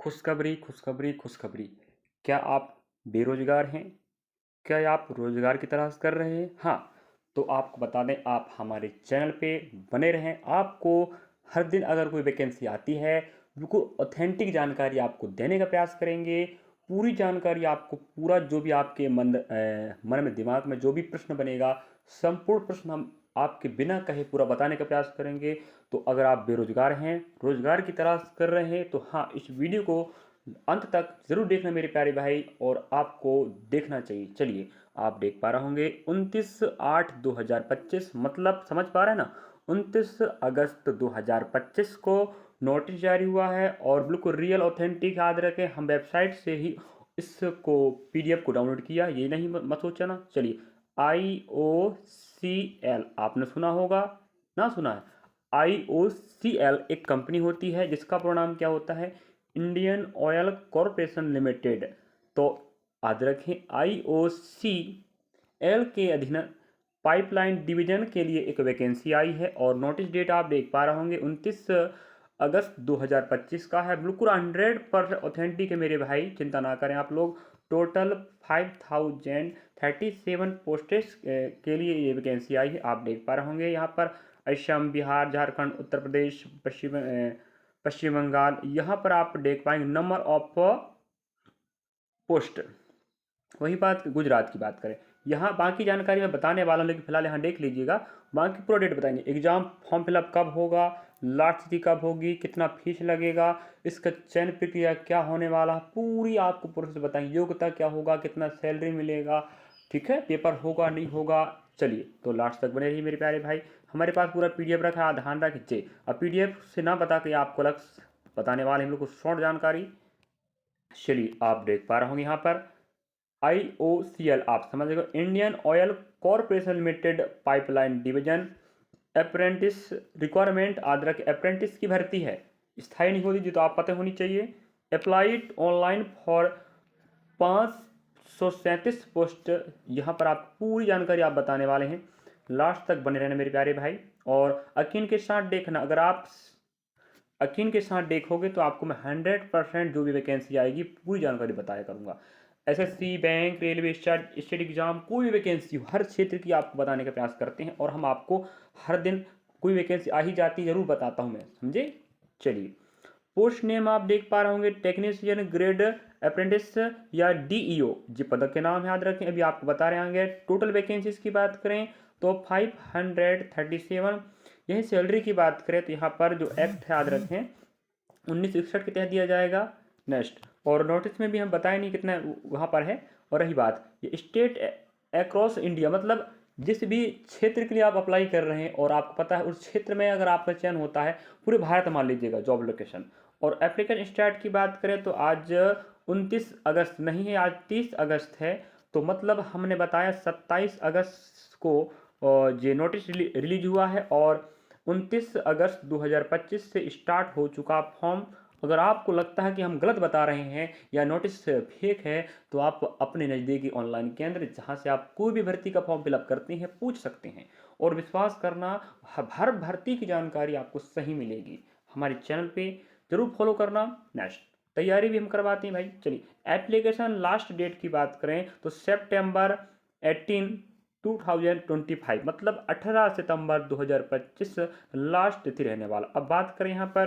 खुशखबरी खुशखबरी खुशखबरी। क्या आप बेरोजगार हैं? क्या आप रोजगार की तलाश कर रहे हैं? हाँ, तो आपको बता दें, आप हमारे चैनल पे बने रहें। आपको हर दिन अगर कोई वैकेंसी आती है, बिल्कुल ऑथेंटिक जानकारी आपको देने का प्रयास करेंगे। पूरी जानकारी आपको, पूरा जो भी आपके मन में, दिमाग में जो भी प्रश्न बनेगा, संपूर्ण प्रश्न हम आपके बिना कहे पूरा बताने का प्रयास करेंगे। तो अगर आप बेरोजगार हैं, रोजगार की तलाश कर रहे हैं, तो हाँ, इस वीडियो को अंत तक जरूर देखना मेरे प्यारे भाई, और आपको देखना चाहिए। चलिए, आप देख पा रहे होंगे 29/8/2025, मतलब समझ पा रहे हैं ना, 29 अगस्त 2025 को नोटिस जारी हुआ है। और बिल्कुल रियल ऑथेंटिक, याद रखें, हम वेबसाइट से ही इसको पीडीएफ को डाउनलोड किया, ये नहीं मत सोचना। चलिए, IOCL आपने सुना होगा, ना सुना है? IOCL एक कंपनी होती है जिसका पूरा नाम क्या होता है? Indian oil corporation limited. तो याद रखें, IOCL के अधीन पाइपलाइन डिवीजन के लिए एक वैकेंसी आई है, और नोटिस डेट आप देख पा रहे होंगे 29 अगस्त 2025 का है। बिल्कुल 100% ऑथेंटिक है मेरे भाई, चिंता ना करें आप लोग। टोटल 5037 पोस्टेस के लिए ये वैकेंसी आई है, आप देख पा रहे होंगे यहाँ पर। असम, बिहार, झारखंड, उत्तर प्रदेश, पश्चिम बंगाल, यहाँ पर आप देख पाएंगे नंबर ऑफ पोस्ट। वही बात गुजरात की बात करें, यहाँ बाकी जानकारी मैं बताने वाला हूँ, लेकिन फिलहाल यहाँ देख लीजिएगा। बाकी पूरा डेट बताएंगे, एग्जाम फॉर्म फिलअप कब होगा, लास्ट तिथि कब होगी, कितना फीस लगेगा, इसका चयन प्रक्रिया क्या होने वाला, पूरी आपको प्रोसेस बताएंगे। योग्यता क्या होगा, कितना सैलरी मिलेगा, ठीक है, पेपर होगा नहीं होगा। चलिए, तो लास्ट तक बने रहिए मेरे प्यारे भाई। हमारे पास पूरा पीडीएफ रखा है, ध्यान रखिए। अब पीडीएफ से ना बता के आपको अलग बताने वाले हम लोग को शॉर्ट जानकारी। चलिए, आप देख पा रहे होंगे यहाँ पर IOCL, आप समझ गए, Indian oil corporation limited pipeline division. Apprentice requirement, आदरक अप्रेंटिस की भर्ती है, स्थायी नहीं होती, जो तो आप पता होनी चाहिए। Applied online for 537 post. यहाँ पर आप पूरी जानकारी आप बताने वाले हैं, लास्ट तक बने रहना मेरे प्यारे भाई। और यकीन के साथ देखना, अगर आप यकीन के साथ देखोगे तो आपको मैं 100% जो भी वैकेंसी आएगी पूरी जानकारी बताया करूंगा। SSC, bank, railway, state exam, कोई भी वैकेंसी हो, हर क्षेत्र की आपको बताने का प्रयास करते हैं, और हम आपको हर दिन कोई वैकेंसी आ ही जाती है, जरूर बताता हूं मैं, समझे। चलिए, पोस्ट नेम आप देख पा रहे होंगे, टेक्नीशियन ग्रेड अप्रेंटिस या DEO, जी पदक के नाम याद रखें, अभी आपको बता रहे होंगे। टोटल वैकेंसीज की बात करें तो 537। यही सैलरी की बात करें तो यहाँ पर जो एक्ट है, याद रखें, 1961 के तहत दिया जाएगा। नेक्स्ट, और नोटिस में भी हम बताए नहीं कितना वहाँ पर है। और रही बात, ये स्टेट अक्रॉस इंडिया, मतलब जिस भी क्षेत्र के लिए आप अप्लाई कर रहे हैं और आपको पता है उस क्षेत्र में अगर आपका चयन होता है, पूरे भारत मान लीजिएगा जॉब लोकेशन। और एप्लीकेशन स्टार्ट की बात करें तो आज 29 अगस्त नहीं है, आज 30 अगस्त है। तो मतलब हमने बताया 27 अगस्त को ये नोटिस रिलीज हुआ है, और 29 अगस्त 2025 से स्टार्ट हो चुका फॉर्म। अगर आपको लगता है कि हम गलत बता रहे हैं या नोटिस फेक है, तो आप अपने नज़दीकी ऑनलाइन केंद्र, जहां से आप कोई भी भर्ती का फॉर्म फिलअप करते हैं, पूछ सकते हैं। और विश्वास करना, हर भर्ती की जानकारी आपको सही मिलेगी। हमारे चैनल पे जरूर फॉलो करना। नेक्स्ट, तैयारी भी हम करवाते हैं भाई। चलिए, एप्लीकेशन लास्ट डेट की बात करें तो September 18, 2025, मतलब 18 सितंबर 2025 लास्ट तिथि रहने वाला। अब बात करें यहाँ पर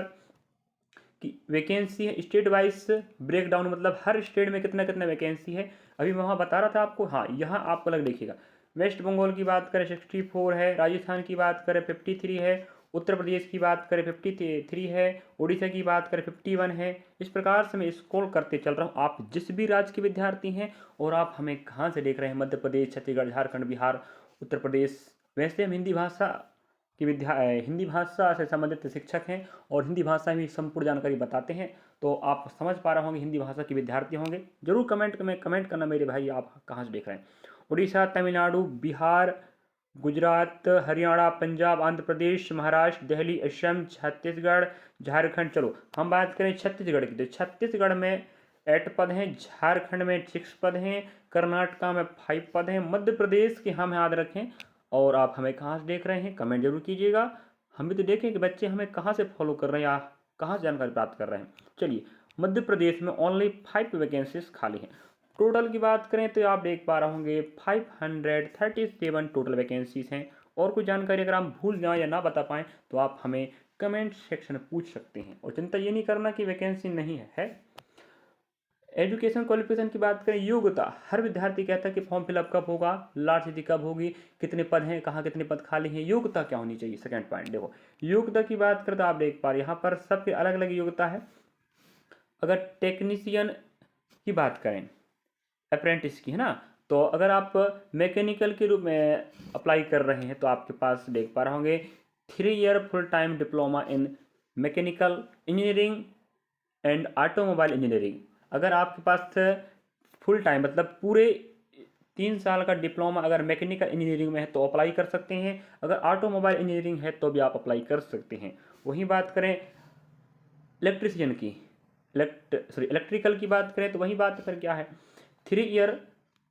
कि वैकेंसी है स्टेट वाइज ब्रेकडाउन, मतलब हर स्टेट में कितना कितना वैकेंसी है, अभी मैं वहाँ बता रहा था आपको। हाँ, यहाँ आपको अलग देखिएगा, वेस्ट बंगाल की बात करें 64 है, राजस्थान की बात करें 53 है, उत्तर प्रदेश की बात करें 53 है, उड़ीसा की बात करें 51 है। इस प्रकार से मैं स्क्रॉल करते चल रहा हूँ। आप जिस भी राज्य के विद्यार्थी हैं, और आप हमें कहाँ से देख रहे हैं, मध्य प्रदेश, छत्तीसगढ़, झारखंड, बिहार, उत्तर प्रदेश, वैसे हम हिंदी भाषा से संबंधित शिक्षक हैं, और हिंदी भाषा में संपूर्ण जानकारी बताते हैं। तो आप समझ पा रहे होंगे, हिंदी भाषा के विद्यार्थी होंगे। जरूर कमेंट करना मेरे भाई, आप कहाँ से देख रहे हैं। उड़ीसा, तमिलनाडु, बिहार, गुजरात, हरियाणा, पंजाब, आंध्र प्रदेश, महाराष्ट्र, दिल्ली, असम, छत्तीसगढ़, झारखंड। चलो, हम बात करें छत्तीसगढ़ की, तो छत्तीसगढ़ में 8 पद हैं, झारखंड में 6 पद हैं, कर्नाटका में 5 पद हैं, मध्य प्रदेश के हम याद रखें। और आप हमें कहाँ से देख रहे हैं, कमेंट जरूर कीजिएगा। हम भी तो देखें कि बच्चे हमें कहाँ से फॉलो कर रहे हैं या कहाँ से जानकारी प्राप्त कर रहे हैं। चलिए, मध्य प्रदेश में ओनली 5 वैकेंसीज खाली हैं। टोटल की बात करें तो आप देख पा रहे होंगे 537 टोटल वैकेंसीज हैं। और कोई जानकारी अगर आप भूल जाएं या ना बता पाएँ तो आप हमें कमेंट सेक्शन में पूछ सकते हैं। और चिंता ये नहीं करना कि वैकेंसी नहीं है। एजुकेशन क्वालिफिकेशन की बात करें, योग्यता, हर विद्यार्थी कहता है कि फॉर्म फिलअप कब होगा, लास्ट तिथि कब होगी, कितने पद हैं, कहाँ कितने पद खाली हैं, योग्यता क्या होनी चाहिए। सेकंड पॉइंट देखो, योग्यता की बात करें तो आप देख पा रहे यहाँ पर सबके अलग अलग योग्यता है। अगर टेक्नीशियन की बात करें, अप्रेंटिस की, है ना, तो अगर आप मैकेनिकल के रूप में अप्लाई कर रहे हैं तो आपके पास देख पा रहे होंगे 3 year full time diploma in mechanical engineering and automobile engineering. अगर आपके पास फुल टाइम मतलब पूरे 3 साल का डिप्लोमा अगर मैकेनिकल इंजीनियरिंग में है तो अप्लाई कर सकते हैं। अगर ऑटोमोबाइल इंजीनियरिंग है तो भी आप अप्लाई कर सकते हैं। वहीं बात करें इलेक्ट्रिशियन की, इलेक्ट्रिकल की बात करें तो वही बात फिर क्या है, 3 year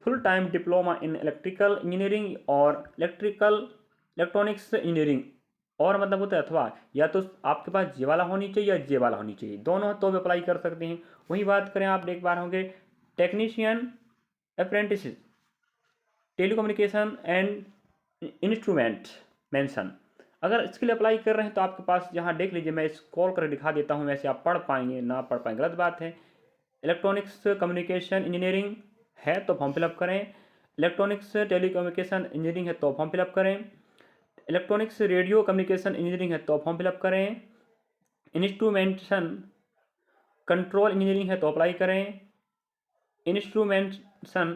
full time diploma in electrical engineering और इलेक्ट्रॉनिक्स इंजीनियरिंग। और मतलब होता है अथवा या तो आपके पास जे वाला होनी चाहिए या जे वाला होनी चाहिए, दोनों तो भी अप्लाई कर सकते हैं। वही बात करें आप देख पा रहे होंगे technician apprentice telecommunication and instrument mention. अगर इसके लिए अप्लाई कर रहे हैं तो आपके पास यहाँ देख लीजिए, मैं इस कॉल कर दिखा देता हूँ, वैसे आप पढ़ पाएंगे ना पढ़ पाएंगे गलत बात है। इलेक्ट्रॉनिक्स कम्युनिकेशन इंजीनियरिंग है तो फॉर्म फिलअप करें, इलेक्ट्रॉनिक्स टेलीकम्युनिकेशन इंजीनियरिंग है तो फॉर्म फिलअप करें, इलेक्ट्रॉनिक्स रेडियो कम्युनिकेशन इंजीनियरिंग है तो फॉर्म फिलअप करें, इंस्ट्रूमेंटेशन कंट्रोल इंजीनियरिंग है तो अप्लाई करें, इंस्ट्रूमेंटेशन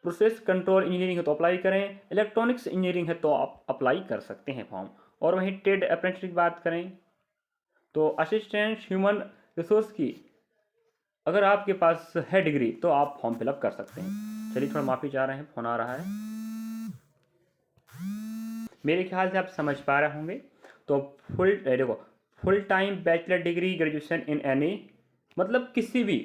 प्रोसेस कंट्रोल इंजीनियरिंग है तो अप्लाई करें, इलेक्ट्रॉनिक्स इंजीनियरिंग है तो आप अप्लाई कर सकते हैं फॉर्म। और वहीं ट्रेड अप्रेंटिस की बात करें तो असिस्टेंट ह्यूमन रिसोर्स की अगर आपके पास है डिग्री तो आप फॉर्म फिलअप कर सकते हैं। चलिए थोड़ा माफ़ी चाह रहे हैं, फोन आ रहा है। मेरे ख्याल से आप समझ पा रहे होंगे। तो देखो, full time bachelor degree graduation in any, मतलब किसी भी,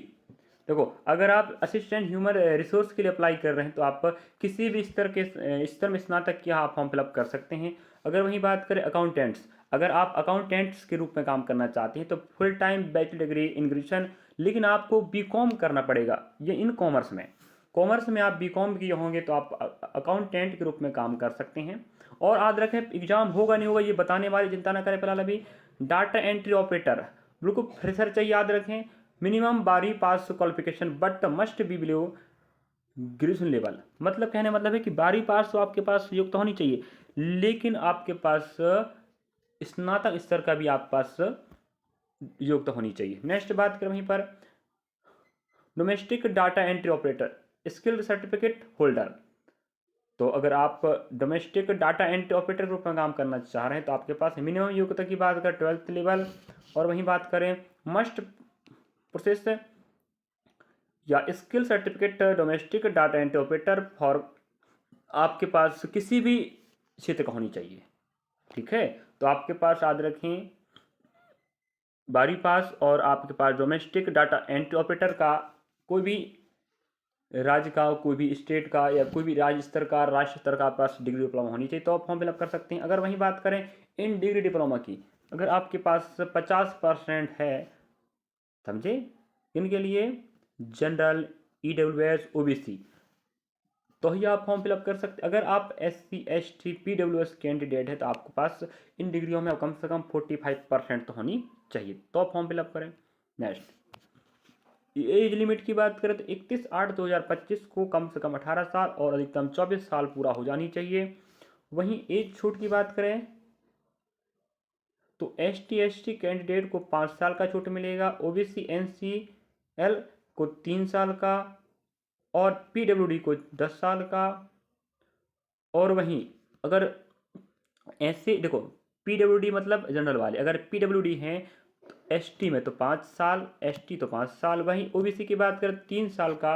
देखो अगर आप असिस्टेंट ह्यूमन रिसोर्स के लिए अप्लाई कर रहे हैं तो आप किसी भी स्तर में स्नातक किया आप फॉर्म फिलअप कर सकते हैं। अगर वहीं बात करें अकाउंटेंट्स, अगर आप अकाउंटेंट्स के रूप में काम करना चाहते हैं तो full time bachelor degree in graduation, लेकिन आपको बीकॉम करना पड़ेगा, ये इन कॉमर्स में आप बीकॉम किए होंगे तो आप अकाउंटेंट के रूप में काम कर सकते हैं। और याद रखें एग्जाम होगा नहीं होगा ये बताने वाली चिंता ना करें फिलहाल। अभी डाटा एंट्री ऑपरेटर बिल्कुल फ्रेशर चाहिए, याद रखें minimum 12 pass qualification but must be below graduation level. मतलब कहने मतलब है कि 12 पास तो आपके पास योग्यता होनी चाहिए, लेकिन आपके पास स्नातक स्तर का भी आपके पास योग्यता होनी चाहिए। नेक्स्ट बात करें वहीं पर domestic data entry operator skill certificate holder. तो अगर आप डोमेस्टिक डाटा एंट्री ऑपरेटर के रूप में काम करना चाह रहे हैं तो आपके पास मिनिमम योग्यता की बात करें 12th लेवल। और वहीं बात करें मस्ट प्रोसेस या skill certificate domestic data entry operator for आपके पास किसी भी क्षेत्र का होनी चाहिए। ठीक है, तो आपके पास याद रखें 12 पास और आपके पास डोमेस्टिक डाटा एंट्री ऑपरेटर का कोई भी राज्य का, कोई भी स्टेट का या कोई भी राज्य स्तर का, राष्ट्र स्तर का पास डिग्री डिप्लोमा होनी चाहिए तो आप फॉर्म फिलअप कर सकते हैं। अगर वहीं बात करें इन डिग्री डिप्लोमा की, अगर आपके पास 50% है, समझे, इनके लिए जनरल, EWS, OBC, तो ही आप फॉर्म फिलअप कर सकते। अगर आप SC ST PWS कैंडिडेट है तो आपके पास इन डिग्रियों में कम से कम 45% तो होनी चाहिए तो आप फॉर्म फिलअप करें। नेक्स्ट एज लिमिट की बात करें तो 31/8/2025 को कम से कम 18 साल और अधिकतम 24 साल पूरा हो जानी चाहिए। वहीं एज छूट की बात करें तो ST ST कैंडिडेट को 5 साल का छूट मिलेगा, OBC NCL को 3 साल का और PWD को 10 साल का। और वहीं अगर ऐसे देखो PWD मतलब जनरल वाले, अगर PWD हैं तो ST में तो 5 साल, ST तो 5 साल, वहीं OBC की बात करें 3 साल का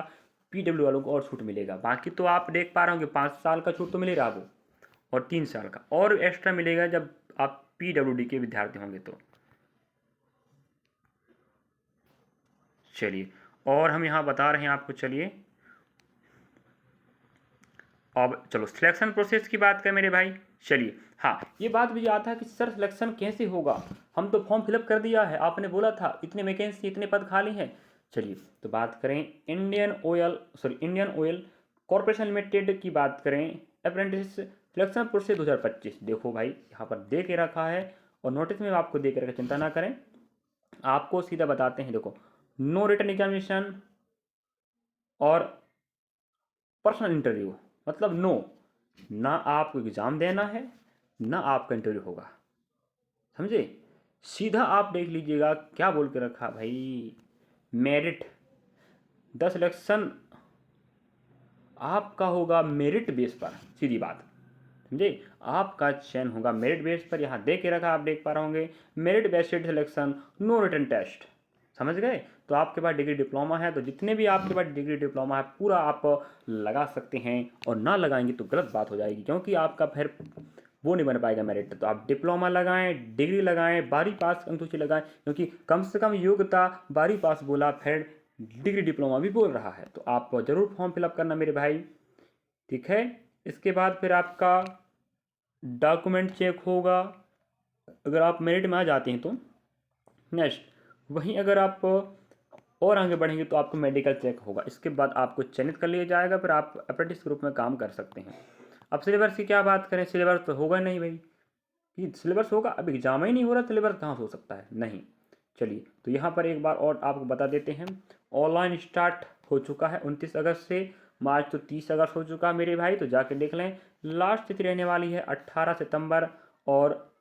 PW वालों को और छूट मिलेगा। बाकी तो आप देख पा रहे होंगे 5 साल का छूट तो मिल रहा वो, और 3 साल का और एक्स्ट्रा मिलेगा जब आप PWD के विद्यार्थी होंगे तो। चलिए, और हम यहाँ बता रहे हैं आपको, चलिए अब चलो सिलेक्शन प्रोसेस की बात करें मेरे भाई। चलिए, हाँ ये बात भी आता है कि सर सिलेक्शन कैसे होगा, हम तो फॉर्म फिलअप कर दिया है, आपने बोला था इतने वैकेंसी इतने पद खाली हैं, चलिए तो बात करें इंडियन ऑयल कॉरपोरेशन लिमिटेड की बात करें, अप्रेंटिस सिलेक्शन प्रोसेस 2025। देखो भाई यहाँ पर दे के रखा है और नोटिस में आपको दे के रखा, चिंता ना करें, आपको सीधा बताते हैं। देखो, नो रिटन एग्जामिनेशन और पर्सनल इंटरव्यू, मतलब नो, ना आपको एग्ज़ाम देना है ना आपका इंटरव्यू होगा, समझे। सीधा आप देख लीजिएगा क्या बोल के रखा भाई, मेरिट, द सिलेक्शन आपका होगा मेरिट बेस पर, सीधी बात, समझे। आपका चयन होगा मेरिट बेस पर, यहाँ दे के रखा, आप देख पा रहे होंगे, merit based selection, no written test, समझ गए। तो आपके पास डिग्री डिप्लोमा है तो जितने भी आपके पास डिग्री डिप्लोमा है पूरा आप लगा सकते हैं, और ना लगाएंगे तो गलत बात हो जाएगी, क्योंकि आपका फिर वो नहीं बन पाएगा मेरिट। तो आप डिप्लोमा लगाएं, डिग्री लगाएं, 12वीं पास अनुसूची लगाएं, क्योंकि कम से कम योग्यता 12वीं पास बोला, फिर डिग्री डिप्लोमा भी बोल रहा है। तो आप ज़रूर फॉर्म फिलअप करना मेरे भाई, ठीक है। इसके बाद फिर आपका डॉक्यूमेंट चेक होगा, अगर आप मेरिट में आ जाते हैं तो। नेक्स्ट, वहीं अगर आप और आगे बढ़ेंगे तो आपको मेडिकल चेक होगा, इसके बाद आपको चयनित कर लिया जाएगा, फिर आप अप्रेंटिस ग्रुप में काम कर सकते हैं। अब सिलेबस की क्या बात करें, सिलेबस तो होगा नहीं भाई, कि सिलेबस होगा, अब एग्जाम ही नहीं हो रहा, सिलेबस कहाँ से हो सकता है, नहीं। चलिए तो यहाँ पर एक बार और आपको बता देते हैं, ऑनलाइन स्टार्ट हो चुका है 29 अगस्त से, मार्च तो 30 अगस्त हो चुका है मेरे भाई, तो जाके देख लें। लास्ट तिथि रहने वाली है 18 सितंबर, और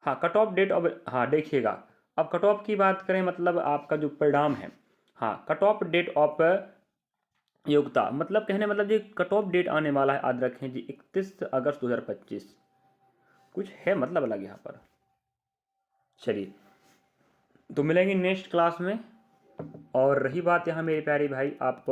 हाँ कट ऑफ डेट, अब हाँ देखिएगा, अब कट ऑफ की बात करें, मतलब आपका जो परिणाम है, हाँ कट ऑफ डेट ऑफ योग्यता, मतलब कहने मतलब ये कट ऑफ डेट आने वाला है, याद रखें जी, 31 अगस्त 2025, कुछ है मतलब अलग यहाँ पर। चलिए तो मिलेंगे नेक्स्ट क्लास में। और रही बात यहाँ मेरे प्यारे भाई, आप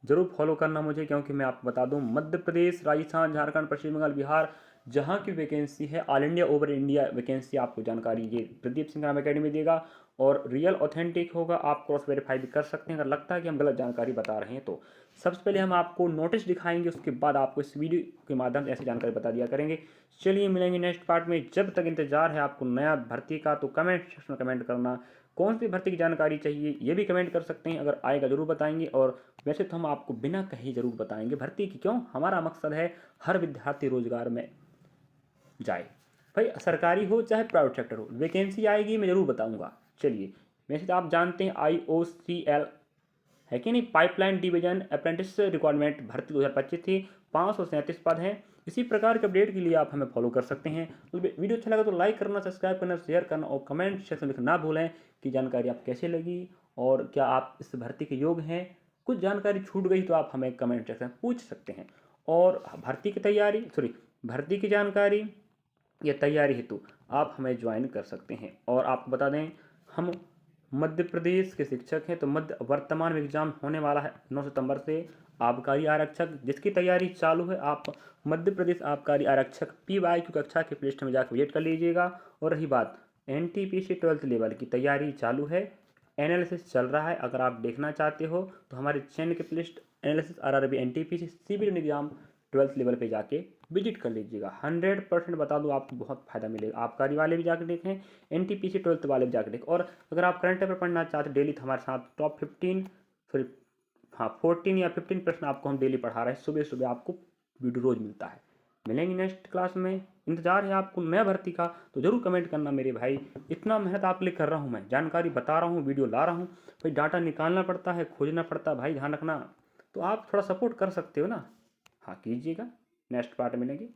जरूर फॉलो करना मुझे, क्योंकि मैं आपको बता दूं, मध्य प्रदेश, राजस्थान, झारखंड, पश्चिम बंगाल, बिहार, जहाँ की वैकेंसी है, all India over India vacancy आपको जानकारी ये प्रदीप सिंह राम अकेडमी देगा, और रियल ऑथेंटिक होगा, आप क्रॉस वेरीफाई भी कर सकते हैं अगर लगता है कि हम गलत जानकारी बता रहे हैं तो। सबसे पहले हम आपको नोटिस दिखाएंगे, उसके बाद आपको इस वीडियो के माध्यम से ऐसी जानकारी बता दिया करेंगे। चलिए मिलेंगे नेक्स्ट पार्ट में, जब तक इंतजार है आपको नया भर्ती का तो कमेंट सेक्शन में कमेंट करना, कौन सी भर्ती की जानकारी चाहिए ये भी कमेंट कर सकते हैं, अगर आएगा जरूर बताएंगे। और वैसे तो हम आपको बिना कहे जरूर बताएंगे भर्ती की, क्यों, हमारा मकसद है हर विद्यार्थी रोजगार में जाए, भाई सरकारी हो चाहे प्राइवेट सेक्टर हो, वैकेंसी आएगी मैं जरूर बताऊंगा। चलिए, वैसे तो आप जानते हैं IOCL है कि नहीं, पाइपलाइन डिवीजन अप्रेंटिस रिक्वायरमेंट भर्ती 2025 थी, 537 पद हैं। इसी प्रकार के अपडेट के लिए आप हमें फॉलो कर सकते हैं। तो वीडियो अच्छा लगा तो लाइक करना, सब्सक्राइब करना, शेयर करना, और कमेंट सेक्शन में लिखना ना भूलें कि जानकारी आप कैसे लगी और क्या आप इस भर्ती के योग्य हैं। कुछ जानकारी छूट गई तो आप हमें कमेंट सेक्शन में पूछ सकते हैं। और भर्ती की तैयारी, सॉरी, भर्ती की जानकारी या तैयारी हेतु आप हमें ज्वाइन कर सकते हैं। और आपको बता दें, हम मध्य प्रदेश के शिक्षक हैं, तो मध्य वर्तमान में एग्जाम होने वाला है 9 सितंबर से, आबकारी आरक्षक जिसकी तैयारी चालू है, आप मध्य प्रदेश आबकारी आरक्षक PYQ कक्षा के प्लेलिस्ट में जाकर विजिट कर लीजिएगा। और रही बात, NTPC 12th लेवल की तैयारी चालू है, एनालिसिस चल रहा है, अगर आप देखना चाहते हो तो हमारे चैनल के playlist analysis RRB NTPC civil exam 12th level पे जाके विजिट कर लीजिएगा। 100% बता दूँ आपको बहुत फायदा मिलेगा, आबकारी वाले भी जाकर देखें, NTPC 12th वाले भी जाकर देखें। और अगर आप करंट अफेयर पढ़ना चाहते डेली, तो हमारे साथ टॉप 15 सॉरी हाँ 14 या 15 प्रश्न आपको हम डेली पढ़ा रहे हैं, सुबह सुबह आपको वीडियो रोज मिलता है। मिलेंगे नेक्स्ट क्लास में, इंतजार है आपको नया भर्ती का, तो जरूर कमेंट करना मेरे भाई। इतना मेहनत आप लिए कर रहा हूँ, मैं जानकारी बता रहा हूँ, वीडियो ला रहा हूँ, भाई डाटा निकालना पड़ता है, खोजना पड़ता है भाई, ध्यान रखना। तो आप थोड़ा सपोर्ट कर सकते हो ना, हाँ कीजिएगा। नेक्स्ट पार्ट मिलेंगे।